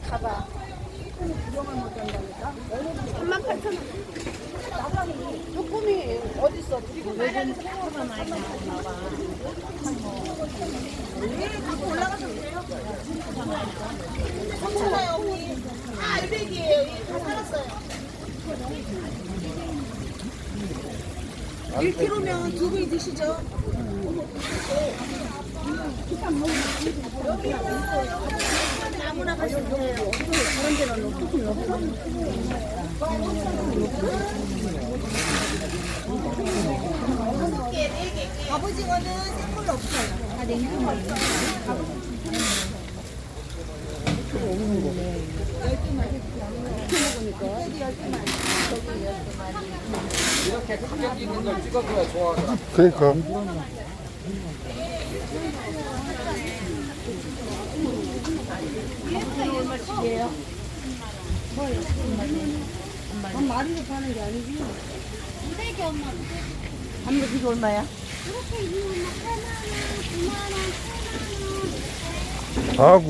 봐봐. 38,000원. 조금이 어딨어? 그리고 요즘 생활가 많이 나오나 봐. 갖고 올라가서 그래요? 괜찮아요, 언니. 알배기예요. 다 살았어요. 1kg면 두 분이 드시죠? 아무나 가시면 돼요. 그런 데는 갑오징어는 생걸로 없어요. 다 냉동으로 있어요. 이렇게 가격 있는 걸 찍어줘야 좋아하더라. 그러니까. 얼마씩이에요? 한 마리로 파는 게 아니지? 무대기 엄마. 한 마리 얼마야? 이렇게 이거 엄마 8만 원, 9만 원, 8만 원. 아구.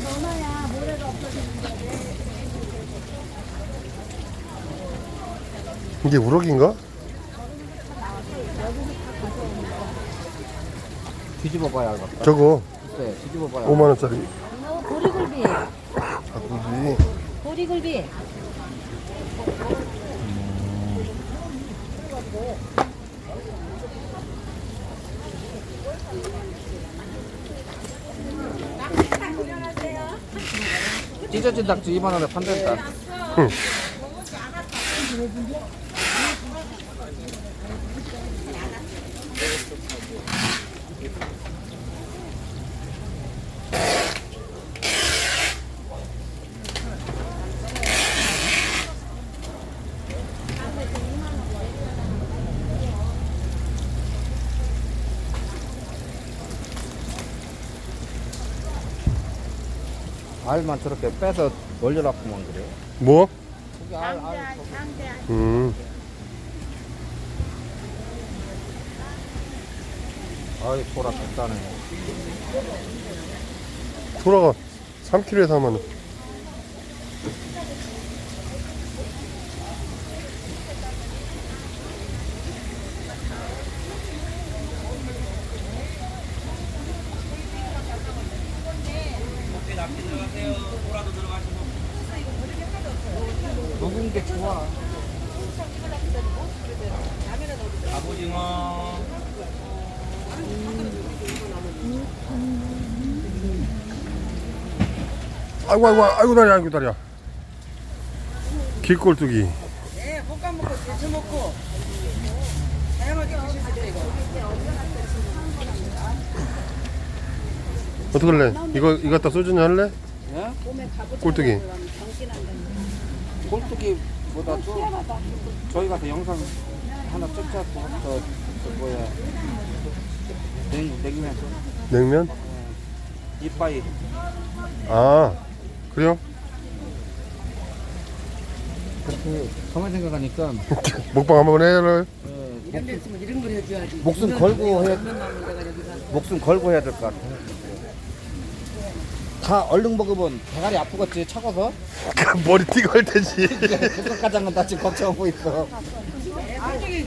넣어놔야 모래가 없어지는데. 이게 우럭인가? 뒤집어봐야 알겠다. 저거 네, 뒤집어봐야. 5만 원짜리. 보리굴비. 아구지. 보리굴비. 찢어진 닭지 2만 원에 판댄다. 응. 알만 저렇게 빼서 놀려놨구만 그래. 뭐? 거기 알. 아이 소라 비싸네. 소라가 3kg에 4만 원. 녹은 게 좋아. 갑오징어. 아이고 다리야, 아이고 다리야. 길꼴뚜기. 네, 볶아 먹고 데쳐 먹고 다양하게 드실 수 있어요, 이거. 어떡할래? 이거 갖다 소주냐 할래? 예? 꼴뚜기. 꼴뚜기보다 또 저희 가서 영상 하나 찍자. 저 뭐야 냉면 냉면? 이빠이. 아, 그래요? 그렇게 가만 생각하니까 먹방 한번 해라. 이런 데 있으면 이런 걸 해줘야지. 목숨 걸고 해야 내가 여기가 목숨 걸고 해야 될 것 같아. 다 얼른 먹으면 대가리 아프겠지 차가서. 머리 띠고 할 테지. 그것 가장은 나 지금 걱정하고 있어. 저기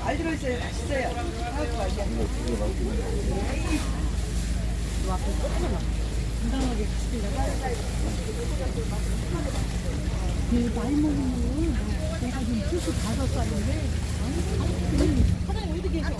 알 들어있어요. 맛있어요. 나이 먹으면 내가 지금 75살인데 사장님 어디 계셔?